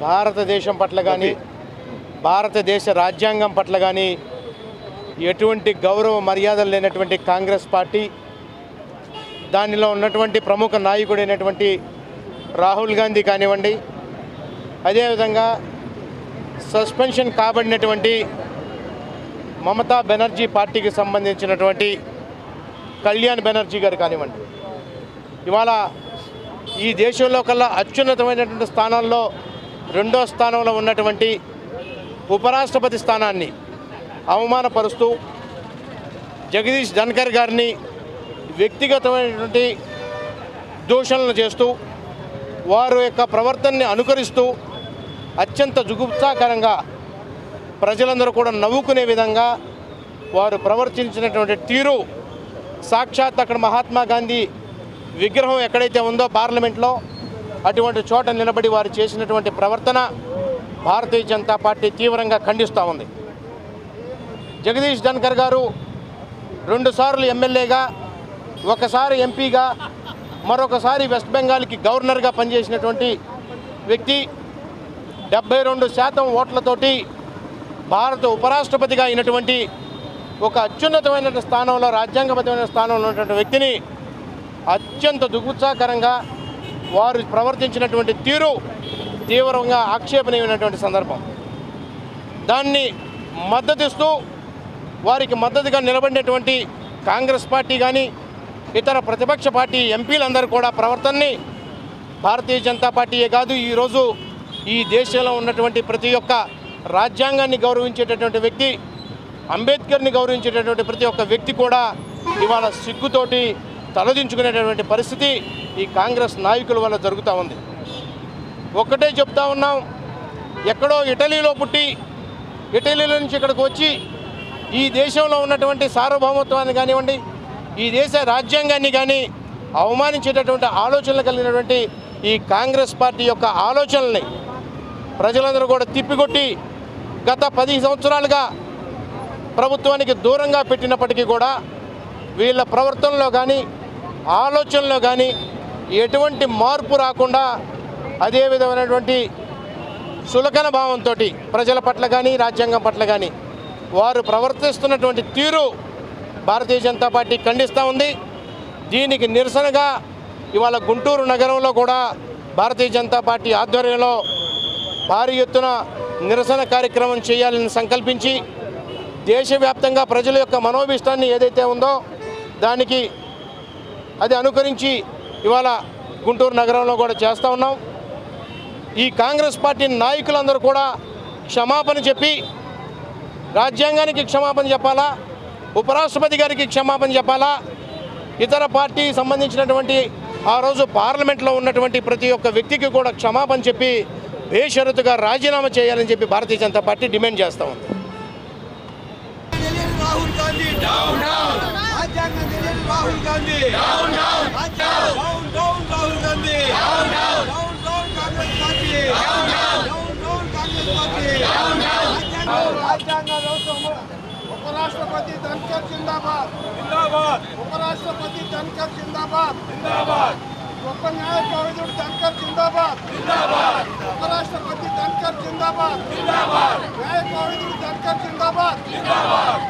భారతదేశం పట్ల కానీ భారతదేశ రాజ్యాంగం పట్ల కానీ ఎటువంటి గౌరవ మర్యాదలు లేనటువంటి కాంగ్రెస్ పార్టీ, దానిలో ఉన్నటువంటి ప్రముఖ నాయకుడైనటువంటి రాహుల్ గాంధీ కానివ్వండి, అదేవిధంగా సస్పెన్షన్ కాబడినటువంటి మమతా బెనర్జీ పార్టీకి సంబంధించినటువంటి కళ్యాణ్ బెనర్జీ గారు కానివ్వండి, ఇవాళ ఈ దేశంలో కల్లా అత్యున్నతమైనటువంటి స్థానాల్లో రెండో స్థానంలో ఉన్నటువంటి ఉపరాష్ట్రపతి స్థానాన్ని అవమానపరుస్తూ జగదీష్ ధన్కర్ గారిని వ్యక్తిగతమైనటువంటి దూషణలు చేస్తూ వారి యొక్క ప్రవర్తనని అనుకరిస్తూ అత్యంత జుగుప్సాకరంగా ప్రజలందరూ కూడా నవ్వుకునే విధంగా వారు ప్రవర్తించినటువంటి తీరు సాక్షాత్ అక్కడ మహాత్మా గాంధీ విగ్రహం ఎక్కడైతే ఉందో పార్లమెంట్లో అటువంటి చోట నిలబడి వారు చేసినటువంటి ప్రవర్తన భారతీయ జనతా పార్టీ తీవ్రంగా ఖండిస్తూ ఉంది. జగదీష్ ధన్కర్ గారు 2 సార్లు ఎమ్మెల్యేగా, ఒకసారి ఎంపీగా, మరొకసారి వెస్ట్ బెంగాల్కి గవర్నర్గా పనిచేసినటువంటి వ్యక్తి. 72% ఓట్లతోటి భారత ఉపరాష్ట్రపతిగా అయినటువంటి ఒక అత్యున్నతమైన స్థానంలో, రాజ్యాంగబద్ధమైన స్థానంలో ఉన్నటువంటి వ్యక్తిని అత్యంత దుగుత్సాకరంగా వారు ప్రవర్తించినటువంటి తీరు తీవ్రంగా ఆక్షేపణీయమైనటువంటి సందర్భం. దాన్ని మద్దతిస్తూ వారికి మద్దతుగా నిలబడినటువంటి కాంగ్రెస్ పార్టీ కానీ ఇతర ప్రతిపక్ష పార్టీ ఎంపీలందరూ కూడా ప్రవర్తనని భారతీయ జనతా పార్టీయే కాదు, ఈరోజు ఈ దేశంలో ఉన్నటువంటి ప్రతి ఒక్క రాజ్యాంగాన్ని గౌరవించేటటువంటి వ్యక్తి, అంబేద్కర్ని గౌరవించేటటువంటి ప్రతి ఒక్క వ్యక్తి కూడా ఇవాళ సిగ్గుతోటి తలదించుకునేటటువంటి పరిస్థితి ఈ కాంగ్రెస్ నాయకుల వల్ల జరుగుతూ ఉంది. ఒక్కటే చెప్తా ఉన్నాం, ఎక్కడో ఇటలీలో పుట్టి ఇటలీలో నుంచి ఇక్కడికి వచ్చి ఈ దేశంలో ఉన్నటువంటి సార్వభౌమత్వాన్ని కానివ్వండి, ఈ దేశ రాజ్యాంగాన్ని కానీ అవమానించేటటువంటి ఆలోచనలు కలిగినటువంటి ఈ కాంగ్రెస్ పార్టీ యొక్క ఆలోచనల్ని ప్రజలందరూ కూడా తిప్పికొట్టి గత 10 సంవత్సరాలుగా ప్రభుత్వానికి దూరంగా పెట్టినప్పటికీ కూడా వీళ్ళ ప్రవర్తనలో కానీ ఆలోచనలో కానీ ఎటువంటి మార్పు రాకుండా అదే విధమైనటువంటి సులకన భావంతో ప్రజల పట్ల కానీ రాజ్యాంగం పట్ల కానీ వారు ప్రవర్తిస్తున్నటువంటి తీరు భారతీయ జనతా పార్టీ ఖండిస్తూ ఉంది. దీనికి నిరసనగా ఇవాళ గుంటూరు నగరంలో కూడా భారతీయ జనతా పార్టీ ఆధ్వర్యంలో భారీ ఎత్తున నిరసన కార్యక్రమం చేయాలని సంకల్పించి దేశవ్యాప్తంగా ప్రజల యొక్క మనోభీష్టాన్ని ఏదైతే ఉందో దానికి అది అనుకరించి ఇవాళ గుంటూరు నగరంలో కూడా చేస్తూ ఉన్నాం. ఈ కాంగ్రెస్ పార్టీ నాయకులందరూ కూడా క్షమాపణ చెప్పి రాజ్యాంగానికి క్షమాపణ చెప్పాలా, ఉపరాష్ట్రపతి గారికి క్షమాపణ చెప్పాలా, ఇతర పార్టీ సంబంధించినటువంటి ఆ రోజు పార్లమెంట్లో ఉన్నటువంటి ప్రతి ఒక్క వ్యక్తికి కూడా క్షమాపణ చెప్పి బేషరతుగా రాజీనామా చేయాలని చెప్పి భారతీయ జనతా పార్టీ డిమాండ్ చేస్తూ ఉంది. రాహుల్ గాంధీ డౌన్ డౌన్, రాజ్యాంగం తెలియని Rahul Gandhi down down, down down Rahul Gandhi down down, down down Congress party down down, down down Congress party down down. రాజ్యాంగ లోక్సభ ఉపరాష్ట్రపతి ధన్కర్ జిందాబాద్ జిందాబాద్, ఉపరాష్ట్రపతి ధన్కర్ జిందాబాద్ జిందాబాద్, గొప్ప న్యాయ కోవిదుడు ధన్కర్ జిందాబాద్ జిందాబాద్, ఉపరాష్ట్రపతి ధన్కర్ జిందాబాద్ జిందాబాద్, న్యాయ కోవిదుడు ధన్కర్ జిందాబాద్ జిందాబాద్.